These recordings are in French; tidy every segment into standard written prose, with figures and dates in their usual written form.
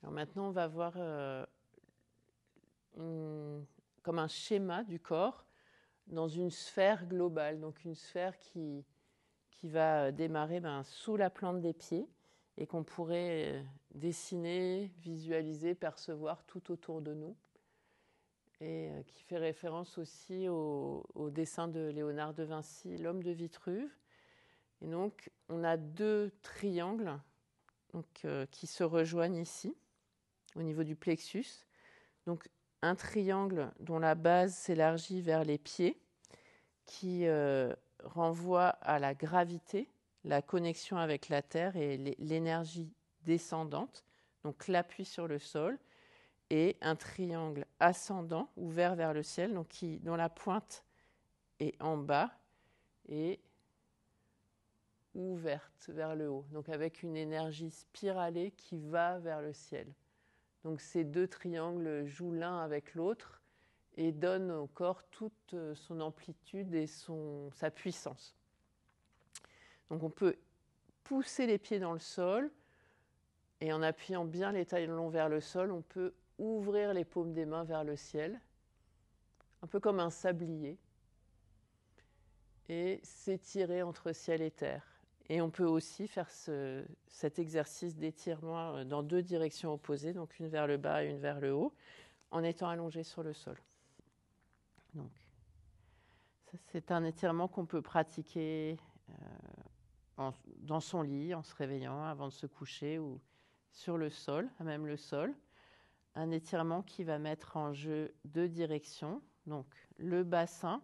Alors maintenant, on va voir comme un schéma du corps dans une sphère globale, donc une sphère qui va démarrer sous la plante des pieds et qu'on pourrait dessiner, visualiser, percevoir tout autour de nous, et qui fait référence aussi au dessin de Léonard de Vinci, L'homme de Vitruve. Et donc, on a deux triangles qui se rejoignent ici, au niveau du plexus. Donc, un triangle dont la base s'élargit vers les pieds, qui renvoie à la gravité, la connexion avec la Terre et l'énergie descendante, donc l'appui sur le sol, et un triangle ascendant, ouvert vers le ciel, donc dont la pointe est en bas et ouverte vers le haut, donc avec une énergie spiralée qui va vers le ciel. Donc ces deux triangles jouent l'un avec l'autre et donnent au corps toute son amplitude et sa puissance. Donc on peut pousser les pieds dans le sol et en appuyant bien les talons vers le sol, on peut ouvrir les paumes des mains vers le ciel, un peu comme un sablier, et s'étirer entre ciel et terre. Et on peut aussi faire cet exercice d'étirement dans deux directions opposées, donc une vers le bas et une vers le haut, en étant allongé sur le sol. Donc, ça, c'est un étirement qu'on peut pratiquer dans son lit, en se réveillant, avant de se coucher, ou sur le sol, à même le sol. Un étirement qui va mettre en jeu deux directions, donc le bassin,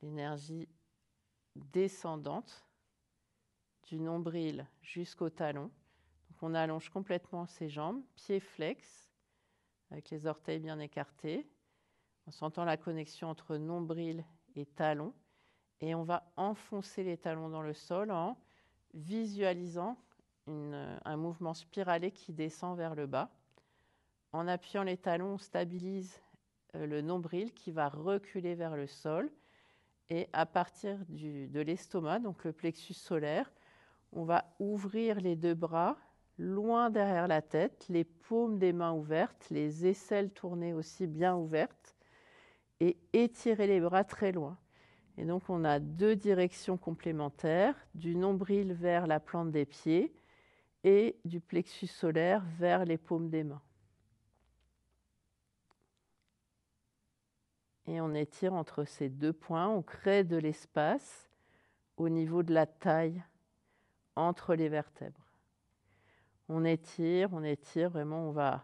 l'énergie descendante du nombril jusqu'au talon. Donc on allonge complètement ses jambes, pieds flex, avec les orteils bien écartés, en sentant la connexion entre nombril et talon. Et on va enfoncer les talons dans le sol en visualisant un mouvement spiralé qui descend vers le bas. En appuyant les talons, on stabilise le nombril qui va reculer vers le sol. Et à partir de l'estomac, donc le plexus solaire, on va ouvrir les deux bras loin derrière la tête, les paumes des mains ouvertes, les aisselles tournées aussi bien ouvertes, et étirer les bras très loin. Et donc on a deux directions complémentaires, du nombril vers la plante des pieds et du plexus solaire vers les paumes des mains. Et on étire entre ces deux points, on crée de l'espace au niveau de la taille entre les vertèbres. On étire, vraiment on va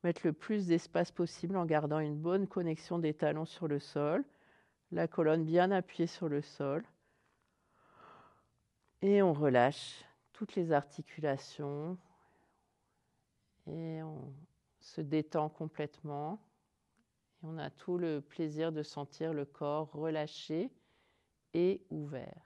mettre le plus d'espace possible en gardant une bonne connexion des talons sur le sol, la colonne bien appuyée sur le sol. Et on relâche toutes les articulations et on se détend complètement. Et on a tout le plaisir de sentir le corps relâché et ouvert.